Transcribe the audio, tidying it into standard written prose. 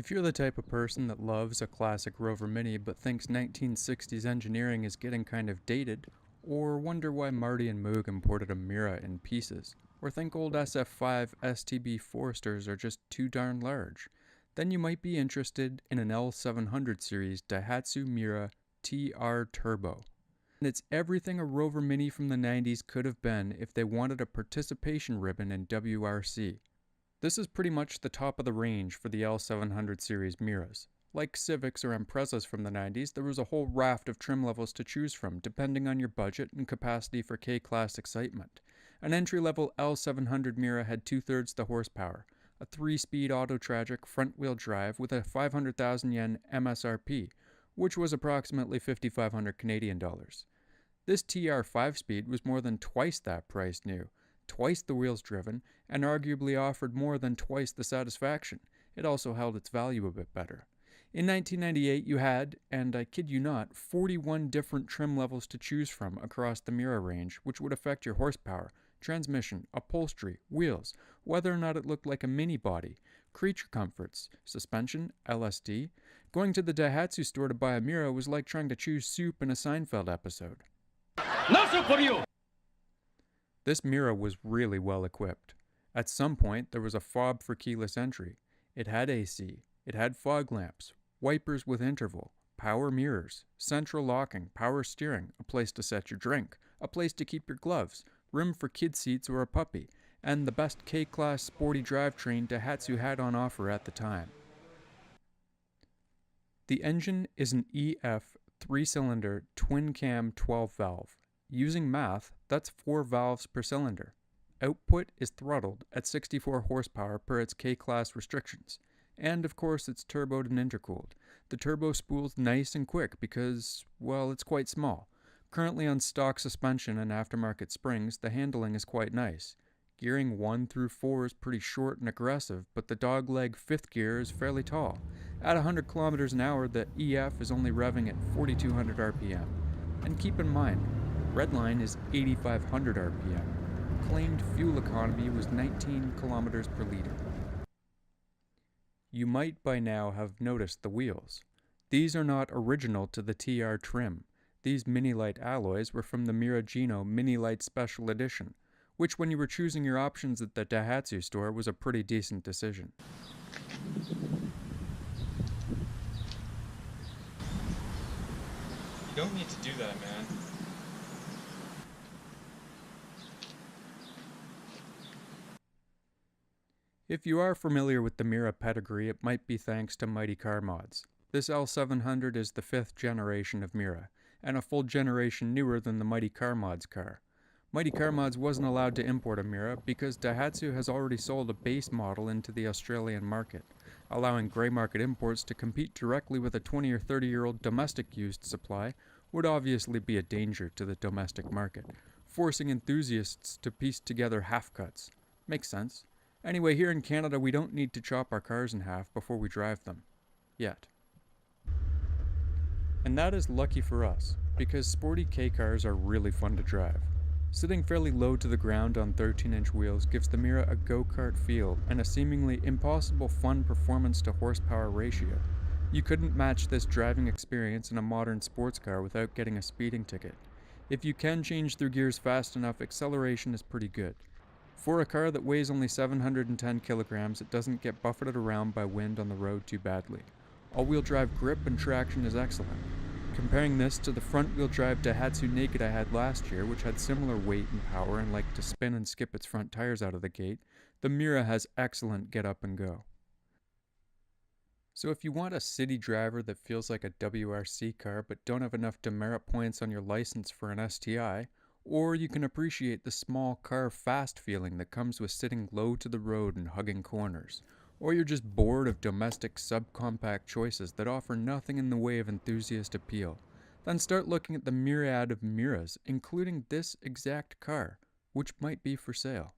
If you're the type of person that loves a classic Rover Mini but thinks 1960s engineering is getting kind of dated, or wonder why Marty and Moog imported a Mira in pieces, or think old SF5 STB Foresters are just too darn large, then you might be interested in an L700 series Daihatsu Mira TR Turbo. And it's everything a Rover Mini from the 90s could have been if they wanted a participation ribbon in WRC. This is pretty much the top of the range for the L700 series Miras. Like Civics or Imprezas from the 90s, there was a whole raft of trim levels to choose from depending on your budget and capacity for K-Class excitement. An entry-level L700 Mira had 2/3 the horsepower, a 3-speed auto-tragic front-wheel drive with a 500,000 yen MSRP, which was approximately 5,500 Canadian dollars. This TR 5-speed was more than twice that price new, twice the wheels driven, and arguably offered more than twice the satisfaction. It also held its value a bit better. In 1998 you had, and I kid you not, 41 different trim levels to choose from across the Mira range, which would affect your horsepower, transmission, upholstery, wheels, whether or not it looked like a mini body, creature comforts, suspension, LSD. Going to the Daihatsu store to buy a Mira was like trying to choose soup in a Seinfeld episode. No soup for you! This Mira was really well equipped. At some point, there was a fob for keyless entry. It had AC. It had fog lamps, wipers with interval, power mirrors, central locking, power steering, a place to set your drink, a place to keep your gloves, room for kid seats or a puppy, and the best K-Class sporty drivetrain Daihatsu had on offer at the time. The engine is an EF 3-cylinder twin-cam 12-valve. Using math, that's 4 valves per cylinder. Output is throttled at 64 horsepower per its K-Class restrictions. And of course it's turboed and intercooled. The turbo spool's nice and quick because, well, it's quite small. Currently on stock suspension and aftermarket springs, the handling is quite nice. Gearing 1 through 4 is pretty short and aggressive, but the dogleg 5th gear is fairly tall. At 100 kilometers an hour, the EF is only revving at 4,200 RPM. And keep in mind, redline is 8,500 RPM. Claimed fuel economy was 19 kilometers per liter. You might by now have noticed the wheels. These are not original to the TR trim. These Mini Light alloys were from the Mira Gino Mini Light Special Edition, which when you were choosing your options at the Daihatsu store was a pretty decent decision. You don't need to do that, man. If you are familiar with the Mira pedigree, it might be thanks to Mighty Car Mods. This L700 is the 5th generation of Mira, and a full generation newer than the Mighty Car Mods car. Mighty Car Mods wasn't allowed to import a Mira because Daihatsu has already sold a base model into the Australian market. Allowing grey market imports to compete directly with a 20 or 30-year-old domestic used supply would obviously be a danger to the domestic market, forcing enthusiasts to piece together half-cuts. Makes sense. Anyway, here in Canada we don't need to chop our cars in half before we drive them. Yet. And that is lucky for us, because sporty K-cars are really fun to drive. Sitting fairly low to the ground on 13-inch wheels gives the Mira a go-kart feel and a seemingly impossible fun performance to horsepower ratio. You couldn't match this driving experience in a modern sports car without getting a speeding ticket. If you can change through gears fast enough, acceleration is pretty good. For a car that weighs only 710 kilograms, it doesn't get buffeted around by wind on the road too badly. All-wheel drive grip and traction is excellent. Comparing this to the front-wheel drive Daihatsu Naked I had last year, which had similar weight and power and liked to spin and skip its front tires out of the gate, the Mira has excellent get up and go. So if you want a city driver that feels like a WRC car but don't have enough demerit points on your license for an STI, or you can appreciate the small car fast feeling that comes with sitting low to the road and hugging corners, or you're just bored of domestic subcompact choices that offer nothing in the way of enthusiast appeal, then start looking at the myriad of Miras, including this exact car, which might be for sale.